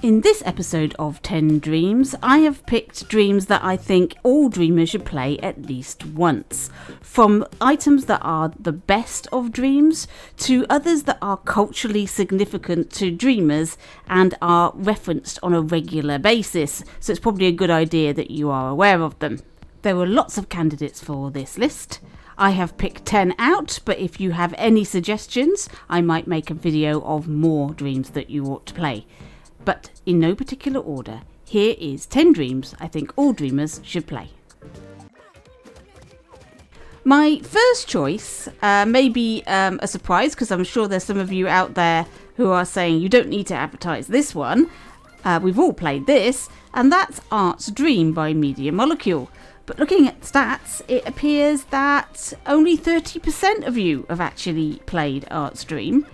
In this episode of 10 Dreams, I have picked dreams that I think all dreamers should play at least once. From items that are the best of dreams to others that are culturally significant to dreamers and are referenced on a regular basis, so it's probably a good idea that you are aware of them. There were lots of candidates for this list. I have picked 10 out, but if you have any suggestions, I might make a video of more dreams that you ought to play. But in no particular order, here is 10 dreams I think all dreamers should play. My first choice may be a surprise, because I'm sure there's some of you out there who are saying you don't need to advertise this one. We've all played this, and that's Art's Dream by Media Molecule. But looking at stats, it appears that only 30% of you have actually played Art's Dream.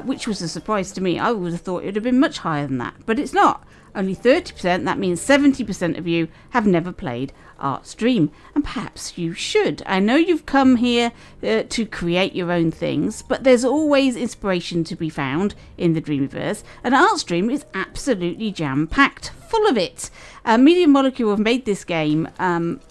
Which was a surprise to me. I would have thought it would have been much higher than that, but it's not. Only 30%, that means 70% of you have never played Art's Dream, and perhaps you should. I know you've come here to create your own things, but there's always inspiration to be found in the Dreamiverse, and Art's Dream is absolutely jam-packed, full of it. Media Molecule have made this game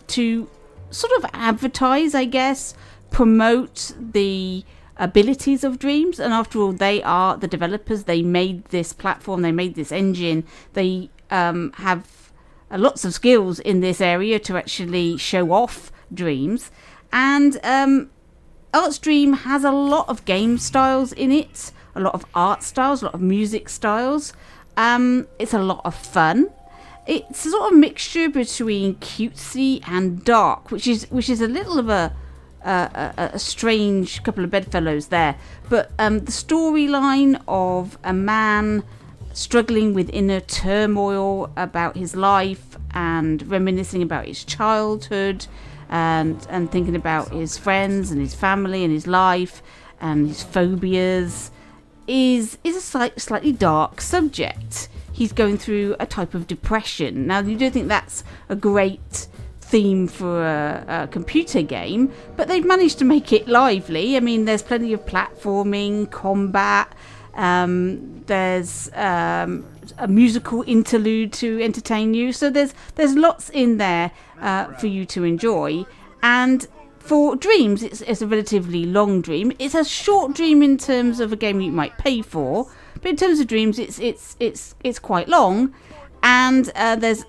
to sort of advertise, I guess, promote the abilities of dreams, and after all, they are the developers. They made this platform, they made this engine, they have lots of skills in this area to actually show off dreams. And Art's Dream has a lot of game styles in it, a lot of art styles, a lot of music styles. It's a lot of fun. It's a sort of mixture between cutesy and dark, which is a little of a strange couple of bedfellows there, but the storyline of a man struggling with inner turmoil about his life and reminiscing about his childhood and thinking about his friends and his family and his life and his phobias is a slightly dark subject. He's going through a type of depression. Now, you don't think that's a great theme for a computer game, but they've managed to make it lively. I mean, there's plenty of platforming, combat, there's a musical interlude to entertain you, so there's lots in there for you to enjoy. And for dreams, it's a relatively long dream. It's a short dream in terms of a game you might pay for, but in terms of dreams, it's quite long, and there's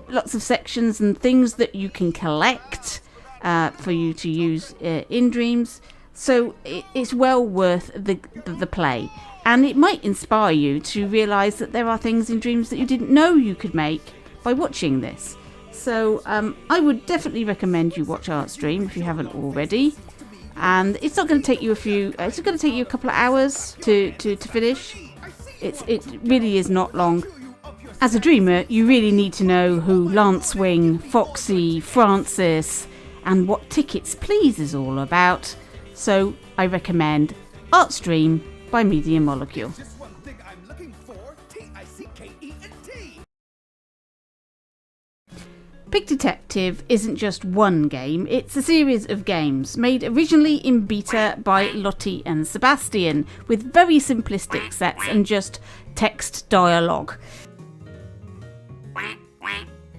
lots of sections and things that you can collect for you to use in dreams, so it's well worth the play, and it might inspire you to realise that there are things in dreams that you didn't know you could make by watching this. So I would definitely recommend you watch Art's Dream if you haven't already, and it's not going to take you it's going to take you a couple of hours to finish. It really is not long. As a dreamer, you really need to know who Lancewing, Foxy, Francis, and What Tickets Please is all about. So I recommend Art's Dream by Media Molecule. Pig Detective isn't just one game, it's a series of games made originally in beta by Lottie and Sebastian, with very simplistic sets and just text dialogue.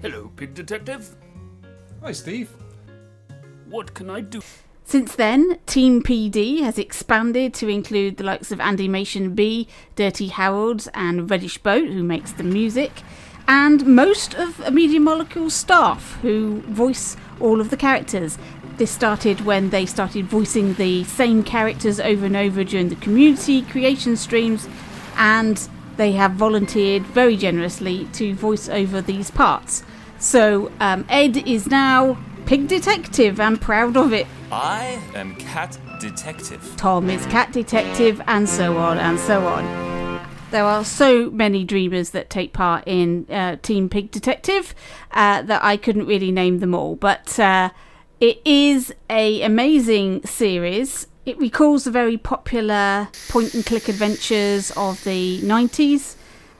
Hello, Pig Detective. Hi, Steve. What can I do? Since then, Team PD has expanded to include the likes of Andymation B, Dirty Harold's and Reddish Boat, who makes the music, and most of Media Molecule's staff, who voice all of the characters. This started when they started voicing the same characters over and over during the community creation streams, and they have volunteered very generously to voice over these parts. So Ed is now Pig Detective and proud of it. I am Cat Detective. Tom is Cat Detective, and so on and so on. There are so many dreamers that take part in Team Pig Detective that I couldn't really name them all, but it is an amazing series. It recalls the very popular point-and-click adventures of the 90s,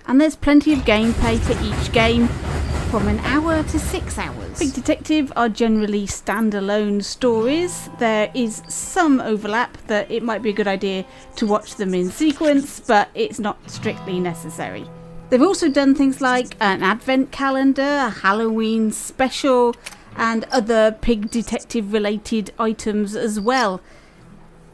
and there's plenty of gameplay for each game, from an hour to 6 hours. Pig Detective are generally standalone stories. There is some overlap that it might be a good idea to watch them in sequence, but it's not strictly necessary. They've also done things like an advent calendar, a Halloween special, and other Pig Detective related items as well.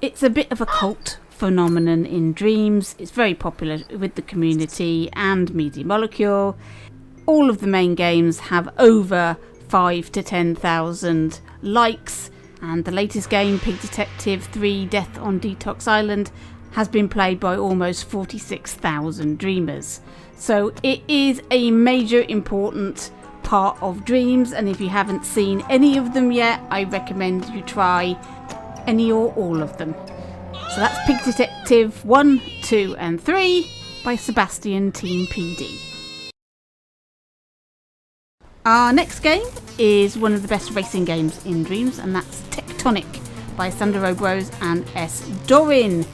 It's a bit of a cult phenomenon in Dreams. It's very popular with the community and Media Molecule. All of the main games have over 5,000 to 10,000 likes, and the latest game, Pig Detective 3 Death on Detox Island, has been played by almost 46,000 Dreamers. So it is a major important part of Dreams, and if you haven't seen any of them yet, I recommend you try any or all of them. So that's Pig Detective 1, 2 and 3 by SebastianTeamPD. Our next game is one of the best racing games in Dreams, and that's Tectonic by sanderobros and SDorin.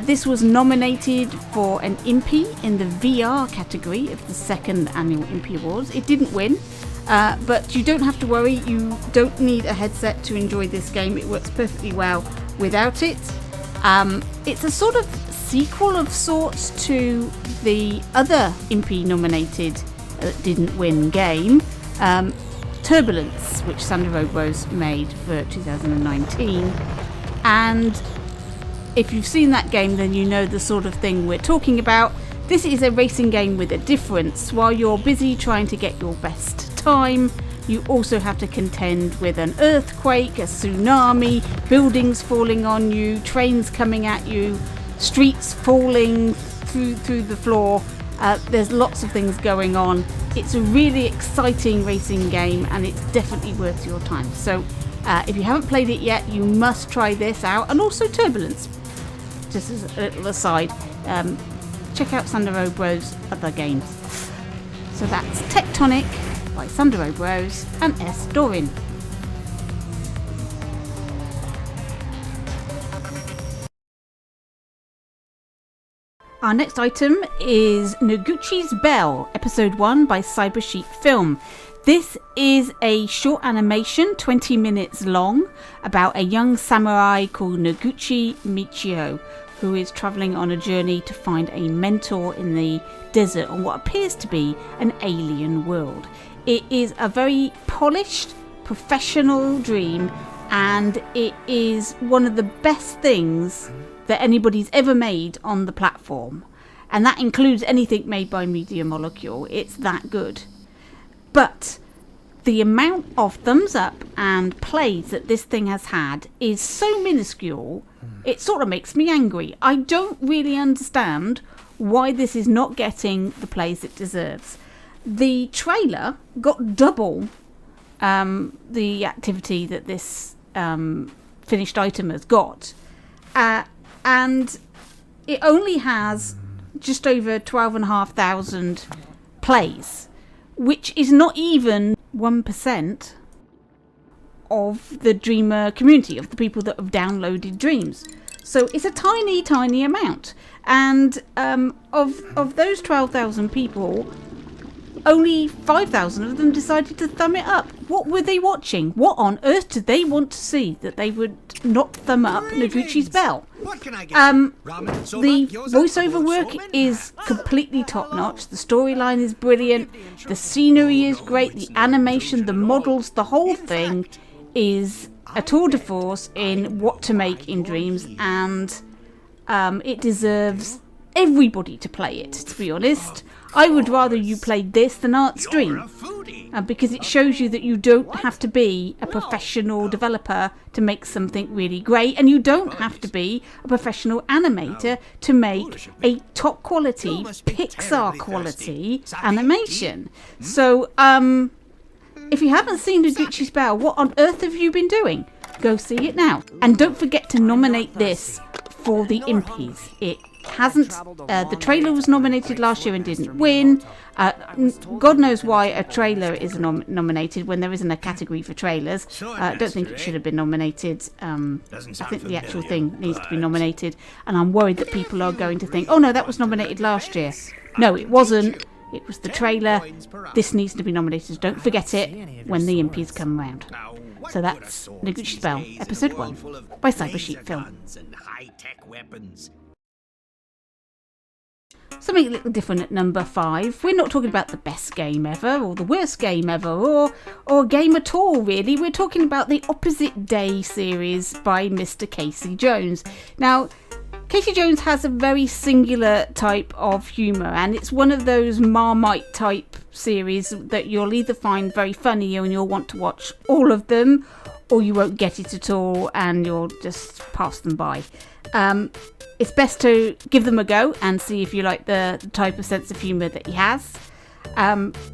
This was nominated for an Impy in the VR category of the second annual Impy Awards. It didn't win, but you don't have to worry. You don't need a headset to enjoy this game. It works perfectly well without it. It's a sort of sequel of sorts to the other Impy nominated didn't win game, Turbulence, which sanderobros made for 2019. And if you've seen that game, then you know the sort of thing we're talking about. This is a racing game with a difference. While you're busy trying to get your best time, you also have to contend with an earthquake, a tsunami, buildings falling on you, trains coming at you, streets falling through the floor. There's lots of things going on. It's a really exciting racing game, and it's definitely worth your time. So if you haven't played it yet, you must try this out, and also Turbulence. Just as a little aside, check out sanderobros' other games. So that's Tectonic by sanderobros and SDorin. Our next item is Noguchi's Bell, Episode 1 by Cybersheep Film. This is a short animation, 20 minutes long, about a young samurai called Noguchi Michio, who is travelling on a journey to find a mentor in the desert on what appears to be an alien world. It is a very polished, professional dream, and it is one of the best things that anybody's ever made on the platform. And that includes anything made by Media Molecule. It's that good. But the amount of thumbs up and plays that this thing has had is so minuscule, it sort of makes me angry. I don't really understand why this is not getting the plays it deserves. The trailer got double the activity that this finished item has got. And it only has just over 12,500 plays, which is not even 1% of the Dreamer community, of the people that have downloaded Dreams. So it's a tiny, tiny amount. And of those 12,000 people, only 5,000 of them decided to thumb it up. What were they watching? What on earth did they want to see that they would not thumb up Noguchi's Bell? What can I get? The voiceover work is completely top-notch. The storyline is brilliant. The scenery is great. The animation, the models, the whole thing is a tour de force in what to make in Dreams, and it deserves everybody to play it, to be honest. I would rather you played this than Art's Dream, because it shows you that you don't have to be a professional developer to make something really great, and you don't have to be a professional animator to make a top quality, Pixar quality animation. So, if you haven't seen Noguchi's Bell, what on earth have you been doing? Go see it now. And don't forget to nominate this for the Impies. It hasn't, the trailer was nominated last year and didn't win. God knows why a trailer is nominated when there isn't a category for trailers. I don't think it should have been nominated. I think the actual thing needs to be nominated, and I'm worried that people are going to think, oh no, that was nominated last year. No, it wasn't. It was the trailer. This needs to be nominated. Don't forget it when the Impies come round. So that's Noguchi's Bell, Episode 1 by Cybersheep Film. something a little different at number 5. We're not talking about the best game ever or the worst game ever or a game at all, really. We're talking about the Opposite Day series by MrCasey Bjones. Now, Casey Bjones has a very singular type of humour, and it's one of those Marmite type series that you'll either find very funny and you'll want to watch all of them, or you won't get it at all and you'll just pass them by. It's best to give them a go and see if you like the type of sense of humour that he has.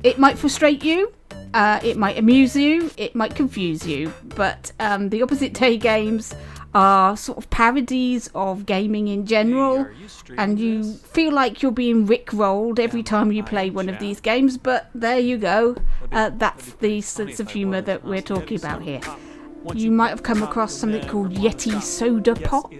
It might frustrate you, it might amuse you, it might confuse you, but the Opposite Day games are sort of parodies of gaming in general, and you feel like you're being rickrolled every time you play one of these games, but there you go. That's the sense of humour that we're talking about here. You might have come across something called Yeti Soda Pop.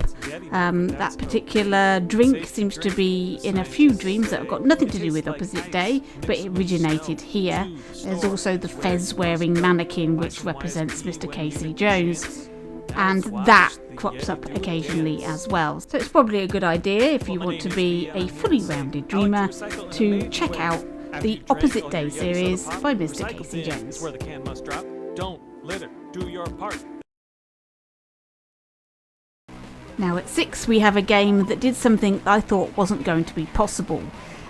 That particular drink seems to be in a few dreams that have got nothing to do with Opposite Day, but it originated here. There's also the fez-wearing mannequin, which represents MrCasey Bjones, and that crops up occasionally as well. So it's probably a good idea, if you want to be a fully rounded dreamer, to check out the Opposite Day series by MrCasey Bjones. Where the can must drop. Don't litter. Do your part. Now at 6 we have a game that did something I thought wasn't going to be possible,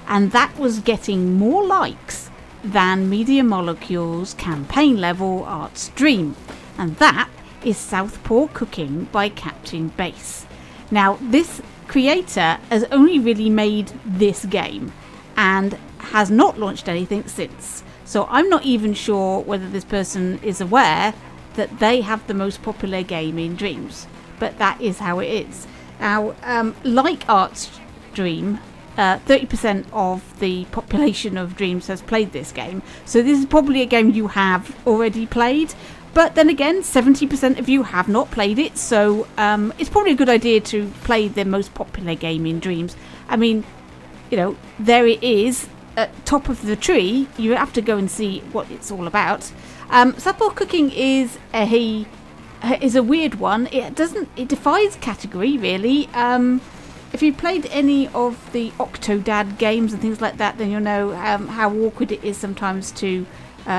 and that was getting more likes than Media Molecule's campaign level Art's Dream, and that is Southpaw Cooking by Captain Base. Now this creator has only really made this game and has not launched anything since, so I'm not even sure whether this person is aware that they have the most popular game in Dreams, but that is how it is. Now, like Art's Dream, 30% of the population of Dreams has played this game, so this is probably a game you have already played, but then again, 70% of you have not played it, so it's probably a good idea to play the most popular game in Dreams. I mean, you know, there it is, at top of the tree. You have to go and see what it's all about. Southpaw Cooking is a weird one. It defies category, really. If you played any of the Octodad games and things like that, then you'll know how awkward it is sometimes to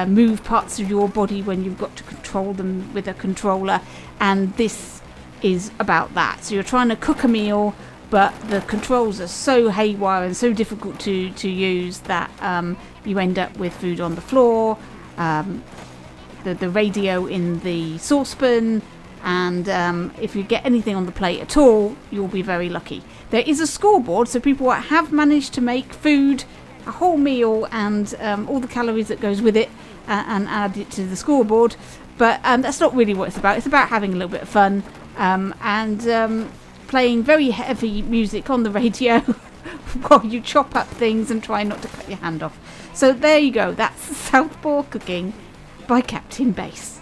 move parts of your body when you've got to control them with a controller, and this is about that. So you're trying to cook a meal, but the controls are so haywire and so difficult to use that you end up with food on the floor, the radio in the saucepan, and if you get anything on the plate at all, you'll be very lucky. There is a scoreboard, so people have managed to make food, a whole meal, and all the calories that goes with it, and add it to the scoreboard, but that's not really what it's about. It's about having a little bit of fun, and playing very heavy music on the radio while you chop up things and try not to cut your hand off. So there you go, that's Southpaw Cooking by Captain Base.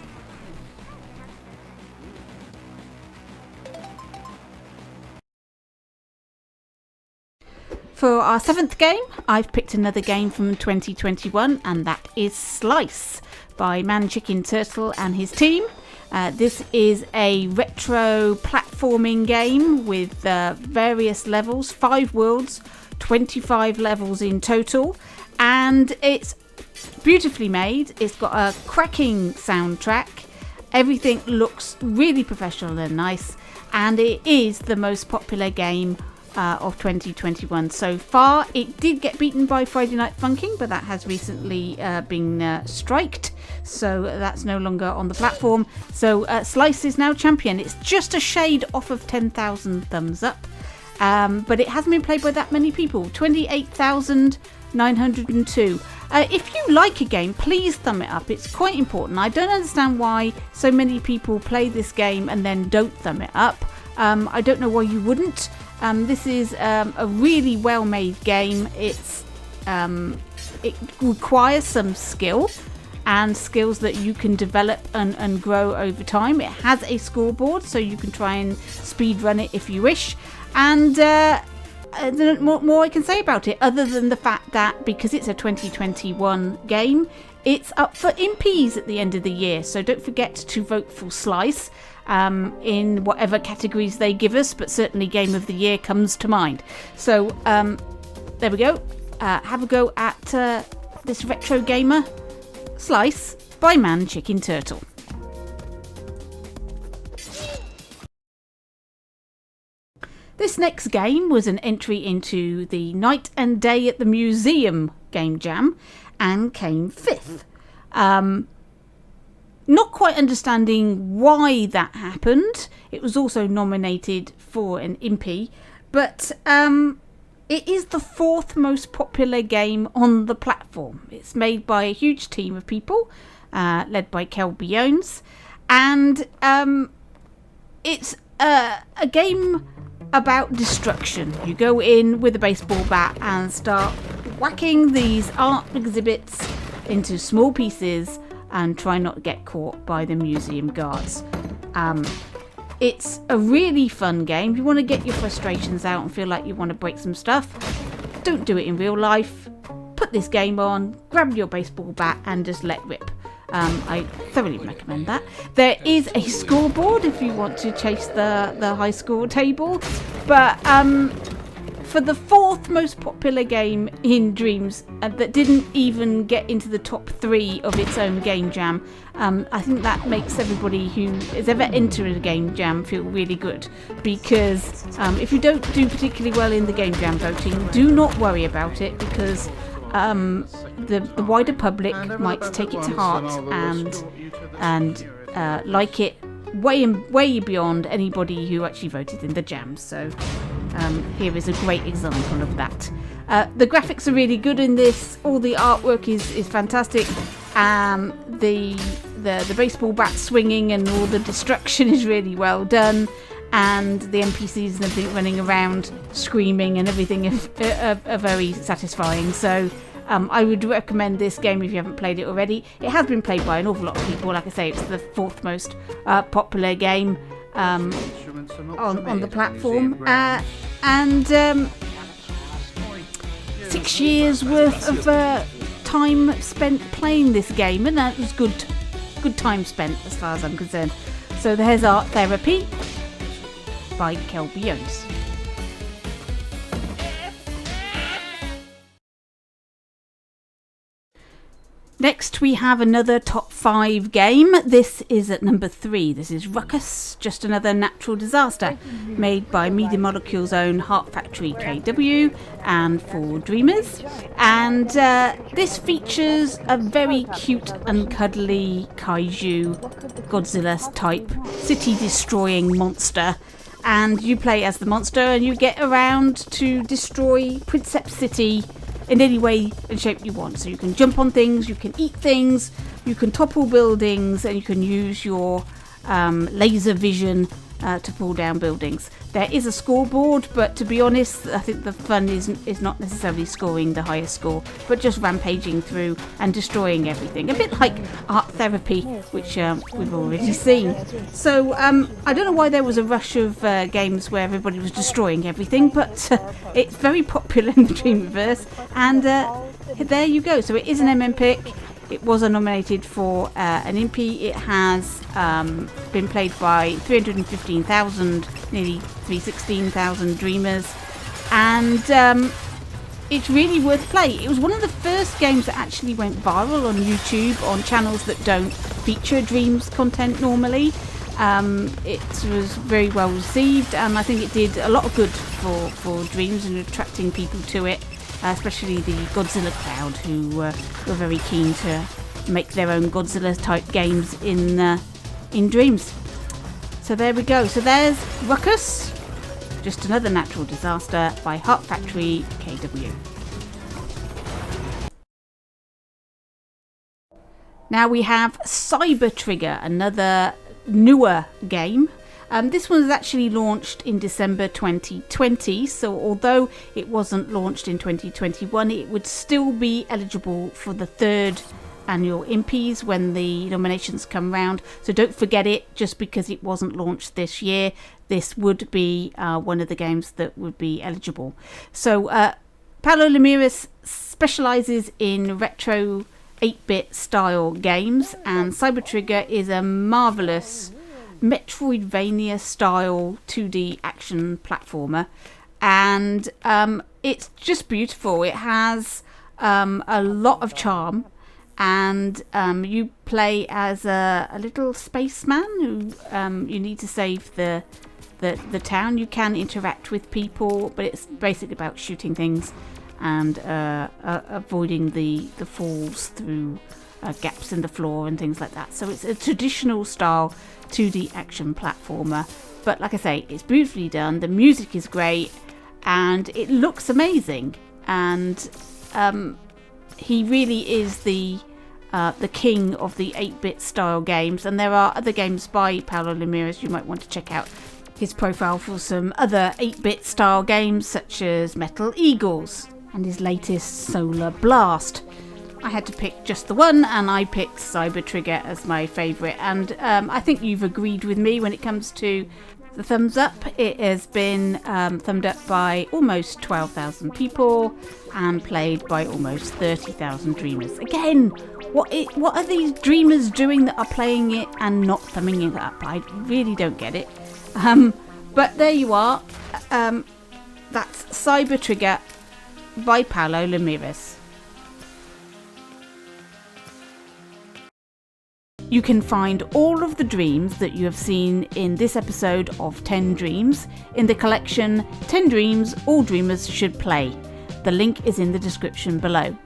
For our 7th game, I've picked another game from 2021, and that is Slice by ManChickenTurtle and his team. This is a retro platforming game with various levels, 5 worlds, 25 levels in total, and it's beautifully made. It's got a cracking soundtrack. Everything looks really professional and nice, and it is the most popular game of 2021 so far. It did get beaten by Friday Night Funkin', but that has recently been striked, so that's no longer on the platform. So Slice is now champion. It's just a shade off of 10,000 thumbs up, but it hasn't been played by that many people. 28,902. If you like a game, please thumb it up. It's quite important. I don't understand why so many people play this game and then don't thumb it up. I don't know why you wouldn't. This is a really well-made game. It requires some skill, and skills that you can develop and grow over time. It has a scoreboard, so you can try and speed run it if you wish. And more I can say about it, other than the fact that because it's a 2021 game, it's up for Impies at the end of the year. So don't forget to vote for Slice in whatever categories they give us, but certainly Game of the Year comes to mind. So there we go. Have a go at this retro gamer, Slice by ManChickenTurtle. This next game was an entry into the Night and Day at the Museum Game Jam and came 5th. Not quite understanding why that happened. It was also nominated for an Impy, but it is the 4th most popular game on the platform. It's made by a huge team of people, led by Keld Bjones, and it's a game about destruction. You go in with a baseball bat and start whacking these art exhibits into small pieces and try not to get caught by the museum guards. It's a really fun game. If you want to get your frustrations out and feel like you want to break some stuff, don't do it in real life. Put this game on, grab your baseball bat and just let rip. I thoroughly recommend that. There is a scoreboard if you want to chase the high score table, but for the 4th most popular game in Dreams that didn't even get into the top 3 of its own game jam, I think that makes everybody who has ever entered a game jam feel really good, because if you don't do particularly well in the game jam voting, do not worry about it, because the wider public might take it to heart and like it way beyond anybody who actually voted in the jam. So here is a great example of that. The graphics are really good in this. All the artwork is fantastic. The baseball bat swinging and all the destruction is really well done. And the NPCs and everything running around screaming and everything are very satisfying. So I would recommend this game if you haven't played it already. It has been played by an awful lot of people. Like I say, it's the 4th most popular game on the platform. And 6 years worth of time spent playing this game, and that was good time spent as far as I'm concerned. So there's Art Therapy by Keld Bjones. Next we have another top 5 game. This is at number 3. This is Ruckus, just another natural disaster, made by Media Molecule's own HeartFactory-KW and for Dreamers. And this features a very cute and cuddly kaiju Godzilla type city destroying monster. And you play as the monster and you get around to destroy Princeps City in any way and shape you want. So you can jump on things, you can eat things, you can topple buildings, and you can use your laser vision to pull down buildings. There is a scoreboard, but to be honest, I think the fun is not necessarily scoring the highest score, but just rampaging through and destroying everything. A bit like Art Therapy, which we've already seen. So I don't know why there was a rush of games where everybody was destroying everything, but it's very popular in the Dreamverse, and there you go. So it is an MM pick. It was nominated for an Impy. It has been played by 315,000, nearly 316,000 Dreamers, and it's really worth play. It was one of the first games that actually went viral on YouTube on channels that don't feature Dreams content normally. It was very well received, and I think it did a lot of good for Dreams and attracting people to it. Especially the Godzilla crowd, who were very keen to make their own Godzilla type games in Dreams. So there we go. So there's Ruckus, just another natural disaster by HeartFactory-KW. Now we have Cyber Trigger, another newer game. This one was actually launched in December 2020, so although it wasn't launched in 2021, it would still be eligible for the 3rd annual Impies when the nominations come round. So don't forget it, just because it wasn't launched this year. This would be one of the games that would be eligible. So Paulo-Lameiras specialises in retro 8-bit style games, and Cyber Trigger is a marvellous Metroidvania style 2D action platformer, and it's just beautiful. It has a lot of charm, and you play as a little spaceman who you need to save the town. You can interact with people, but it's basically about shooting things and avoiding the falls through gaps in the floor and things like that. So it's a traditional style 2D action platformer, but like I say, it's beautifully done. The music is great and it looks amazing, and he really is the king of the 8-bit style games. And there are other games by Paulo-Lameiras. You might want to check out his profile for some other 8-bit style games such as Metal Eagles and his latest Solar Blast. I had to pick just the one, and I picked Cyber Trigger as my favourite, and I think you've agreed with me when it comes to the thumbs up. It has been thumbed up by almost 12,000 people and played by almost 30,000 dreamers. Again, what are these dreamers doing that are playing it and not thumbing it up? I really don't get it. But there you are. That's Cyber Trigger by Paulo-Lameiras. You can find all of the dreams that you have seen in this episode of 10 Dreams in the collection 10 Dreams All Dreamers Should Play. The link is in the description below.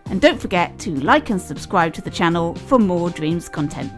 And don't forget to like and subscribe to the channel for more Dreams content.